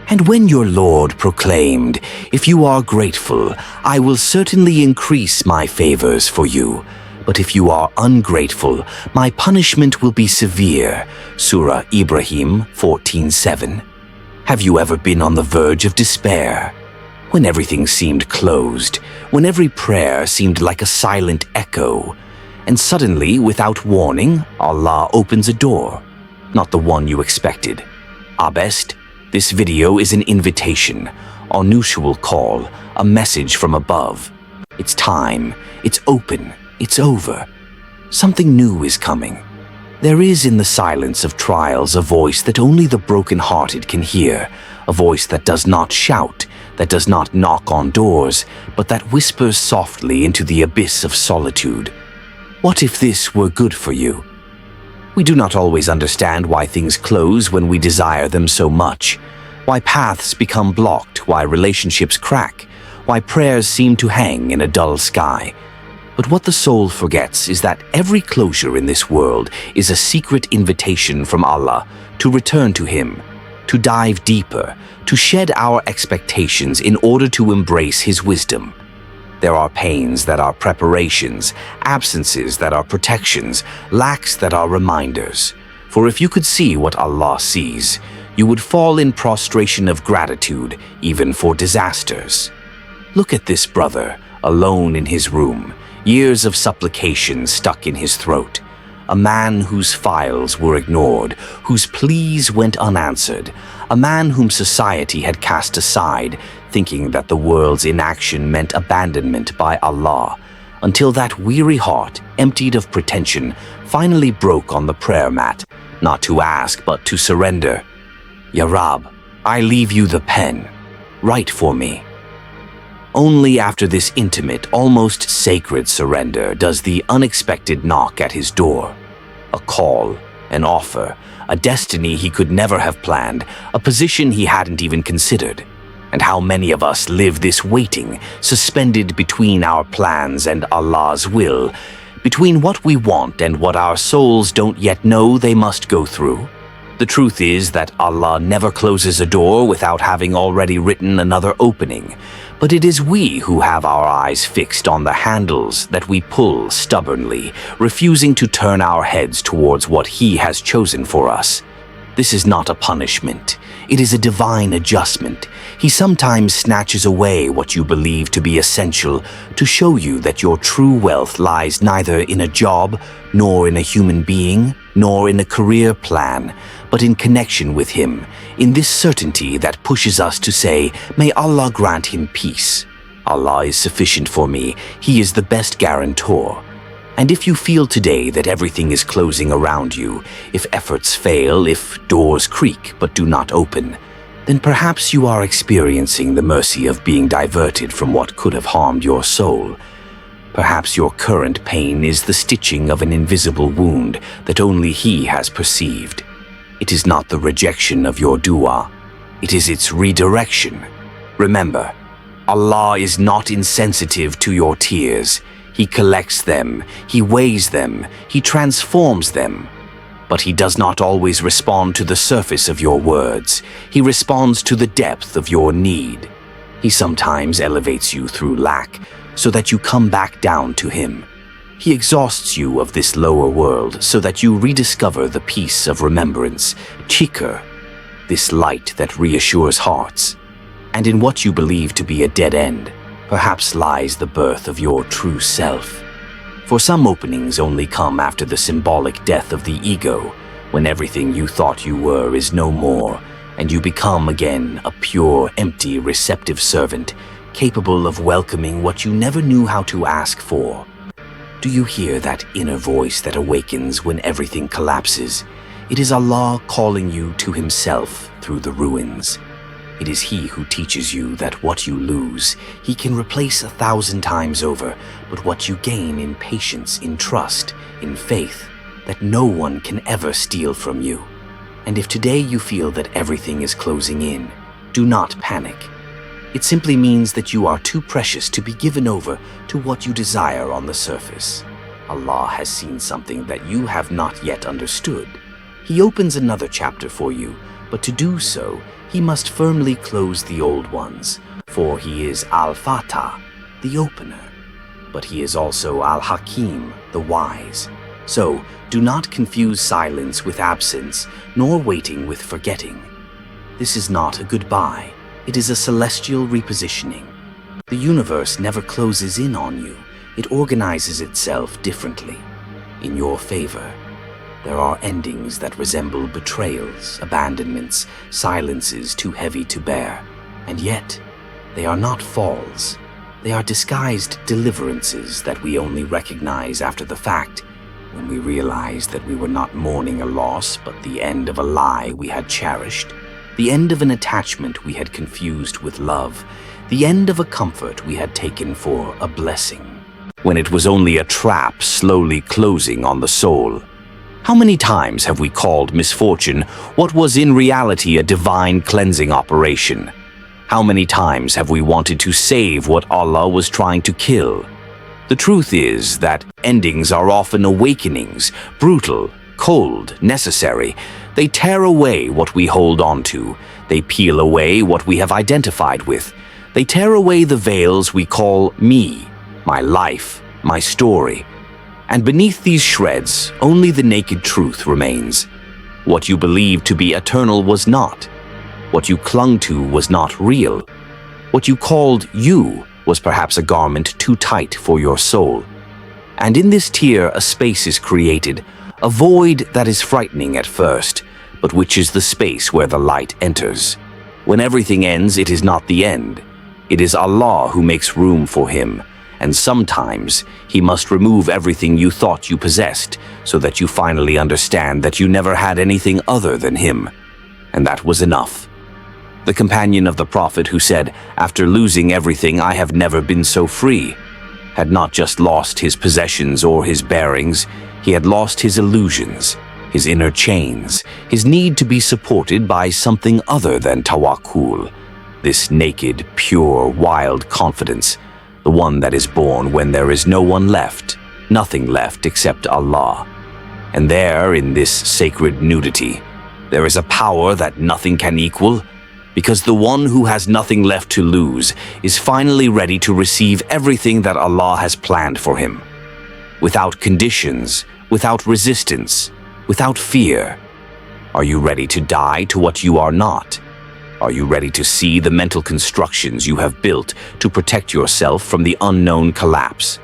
And when your Lord proclaimed, "If you are grateful, I will certainly increase my favors for you. But if you are ungrateful, my punishment will be severe." Surah Ibrahim 14:7. Have you ever been on the verge of despair? When everything seemed closed, when every prayer seemed like a silent echo, and suddenly, without warning, Allah opens a door, not the one you expected. Our best, this video is an invitation, unusual call, a message from above. It's time, it's open, it's over. Something new is coming. There is in the silence of trials a voice that only the broken-hearted can hear, a voice that does not shout, that does not knock on doors, but that whispers softly into the abyss of solitude. What if this were good for you? We do not always understand why things close when we desire them so much, why paths become blocked, why relationships crack, why prayers seem to hang in a dull sky. But what the soul forgets is that every closure in this world is a secret invitation from Allah to return to Him, to dive deeper, to shed our expectations in order to embrace His wisdom. There are pains that are preparations, absences that are protections, lacks that are reminders. For if you could see what Allah sees, you would fall in prostration of gratitude even for disasters. Look at this brother, alone in his room, years of supplication stuck in his throat. A man whose files were ignored, whose pleas went unanswered, a man whom society had cast aside, thinking that the world's inaction meant abandonment by Allah, until that weary heart, emptied of pretension, finally broke on the prayer mat, not to ask but to surrender. "Ya Rab, I leave you the pen. Write for me." Only after this intimate, almost sacred surrender does the unexpected knock at his door. A call, an offer, a destiny he could never have planned, a position he hadn't even considered. And how many of us live this waiting, suspended between our plans and Allah's will, between what we want and what our souls don't yet know they must go through? The truth is that Allah never closes a door without having already written another opening, but it is we who have our eyes fixed on the handles that we pull stubbornly, refusing to turn our heads towards what He has chosen for us. This is not a punishment. It is a divine adjustment. He sometimes snatches away what you believe to be essential to show you that your true wealth lies neither in a job, nor in a human being, nor in a career plan, but in connection with Him, in this certainty that pushes us to say, "May Allah grant him peace. Allah is sufficient for me. He is the best guarantor." And if you feel today that everything is closing around you, if efforts fail, if doors creak but do not open, then perhaps you are experiencing the mercy of being diverted from what could have harmed your soul. Perhaps your current pain is the stitching of an invisible wound that only He has perceived. It is not the rejection of your dua, it is its redirection. Remember, Allah is not insensitive to your tears. He collects them, He weighs them, He transforms them. But He does not always respond to the surface of your words. He responds to the depth of your need. He sometimes elevates you through lack, so that you come back down to Him. He exhausts you of this lower world so that you rediscover the peace of remembrance, Chikr, this light that reassures hearts. And in what you believe to be a dead end, perhaps lies the birth of your true self. For some openings only come after the symbolic death of the ego, when everything you thought you were is no more, and you become again a pure, empty, receptive servant, capable of welcoming what you never knew how to ask for. Do you hear that inner voice that awakens when everything collapses? It is Allah calling you to Himself through the ruins. It is He who teaches you that what you lose, He can replace 1,000 times over, but what you gain in patience, in trust, in faith, that no one can ever steal from you. And if today you feel that everything is closing in, do not panic. It simply means that you are too precious to be given over to what you desire on the surface. Allah has seen something that you have not yet understood. He opens another chapter for you, But to do so, he must firmly close the old ones, for he is Al-Fatah, the opener. But he is also Al-Hakim, the wise. So, do not confuse silence with absence, nor waiting with forgetting. This is not a goodbye. It is a celestial repositioning. The universe never closes in on you. It organizes itself differently, in your favor. There are endings that resemble betrayals, abandonments, silences too heavy to bear. And yet, they are not falls. They are disguised deliverances that we only recognize after the fact, when we realize that we were not mourning a loss, but the end of a lie we had cherished, the end of an attachment we had confused with love, the end of a comfort we had taken for a blessing, when it was only a trap slowly closing on the soul. How many times have we called misfortune what was in reality a divine cleansing operation? How many times have we wanted to save what Allah was trying to kill? The truth is that endings are often awakenings, brutal, cold, necessary. They tear away what we hold on to. They peel away what we have identified with. They tear away the veils we call me, my life, my story. And beneath these shreds, only the naked truth remains. What you believed to be eternal was not. What you clung to was not real. What you called you was perhaps a garment too tight for your soul. And in this tear, a space is created, a void that is frightening at first, but which is the space where the light enters. When everything ends, it is not the end. It is Allah who makes room for him. And sometimes, he must remove everything you thought you possessed, so that you finally understand that you never had anything other than him. And that was enough. The companion of the Prophet who said, "After losing everything, I have never been so free," had not just lost his possessions or his bearings, he had lost his illusions, his inner chains, his need to be supported by something other than tawakkul, this naked, pure, wild confidence, the one that is born when there is no one left, nothing left except Allah. And there, in this sacred nudity, there is a power that nothing can equal, because the one who has nothing left to lose is finally ready to receive everything that Allah has planned for him. Without conditions, without resistance, without fear. Are you ready to die to what you are not? Are you ready to see the mental constructions you have built to protect yourself from the unknown collapse?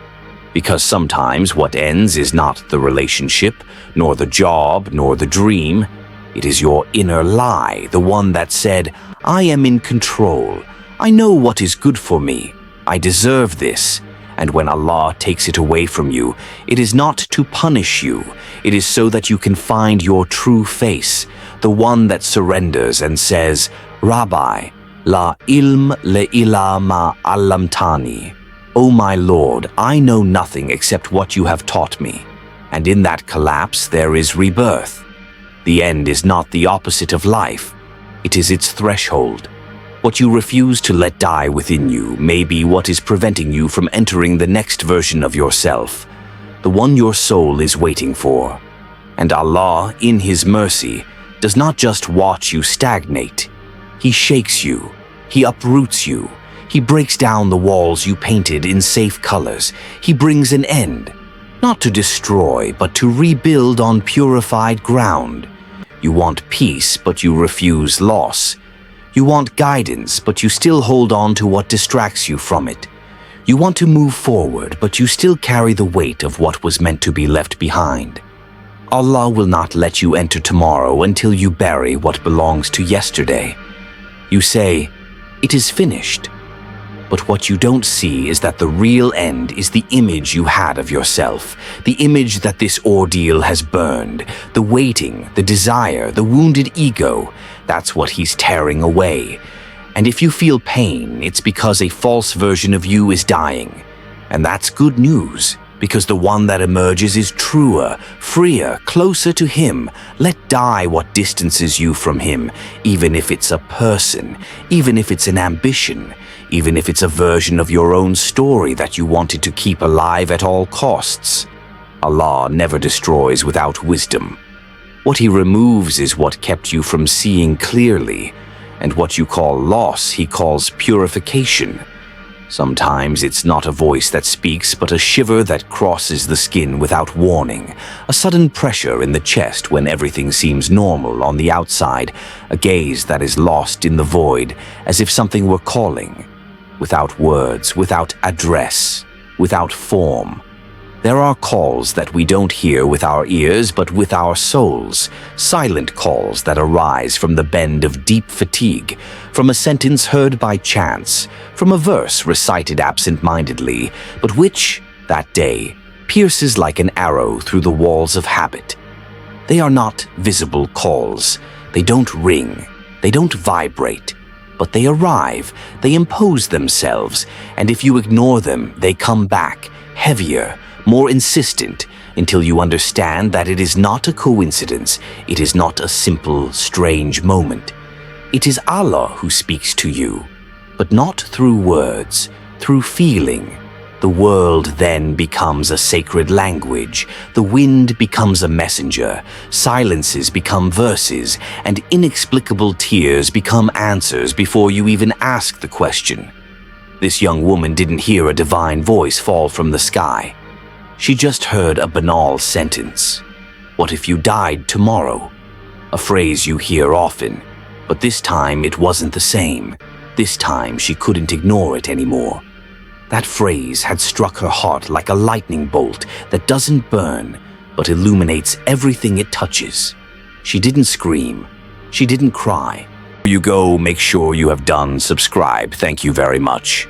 Because sometimes what ends is not the relationship, nor the job, nor the dream. It is your inner lie, the one that said, "I am in control. I know what is good for me. I deserve this." And when Allah takes it away from you, it is not to punish you. It is so that you can find your true face, the one that surrenders and says, "Rabbi, la ilm le ila ma allamtani." "O my Lord, I know nothing except what you have taught me." And in that collapse there is rebirth. The end is not the opposite of life. It is its threshold. What you refuse to let die within you may be what is preventing you from entering the next version of yourself, the one your soul is waiting for. And Allah, in His mercy, does not just watch you stagnate. He shakes you. He uproots you. He breaks down the walls you painted in safe colors. He brings an end, not to destroy, but to rebuild on purified ground. You want peace, but you refuse loss. You want guidance, but you still hold on to what distracts you from it. You want to move forward, but you still carry the weight of what was meant to be left behind. Allah will not let you enter tomorrow until you bury what belongs to yesterday. You say, "It is finished." But what you don't see is that the real end is the image you had of yourself, the image that this ordeal has burned, the waiting, the desire, the wounded ego. That's what He's tearing away. And if you feel pain, it's because a false version of you is dying. And that's good news, because the one that emerges is truer, freer, closer to Him. Let die what distances you from Him, even if it's a person, even if it's an ambition, even if it's a version of your own story that you wanted to keep alive at all costs. Allah never destroys without wisdom. What he removes is what kept you from seeing clearly, and what you call loss he calls purification. Sometimes it's not a voice that speaks, but a shiver that crosses the skin without warning, a sudden pressure in the chest when everything seems normal on the outside, a gaze that is lost in the void, as if something were calling, without words, without address, without form. There are calls that we don't hear with our ears, but with our souls, silent calls that arise from the bend of deep fatigue, from a sentence heard by chance, from a verse recited absent-mindedly, but which, that day, pierces like an arrow through the walls of habit. They are not visible calls. They don't ring. They don't vibrate. But they arrive, they impose themselves, and if you ignore them, they come back, heavier, more insistent, until you understand that it is not a coincidence, it is not a simple, strange moment. It is Allah who speaks to you, but not through words, through feeling. The world then becomes a sacred language, the wind becomes a messenger, silences become verses, and inexplicable tears become answers before you even ask the question. This young woman didn't hear a divine voice fall from the sky. She just heard a banal sentence. What if you died tomorrow? A phrase you hear often, but this time it wasn't the same. This time she couldn't ignore it anymore. That phrase had struck her heart like a lightning bolt that doesn't burn, but illuminates everything it touches. She didn't scream. She didn't cry. Before you go, make sure you have done subscribe. Thank you very much.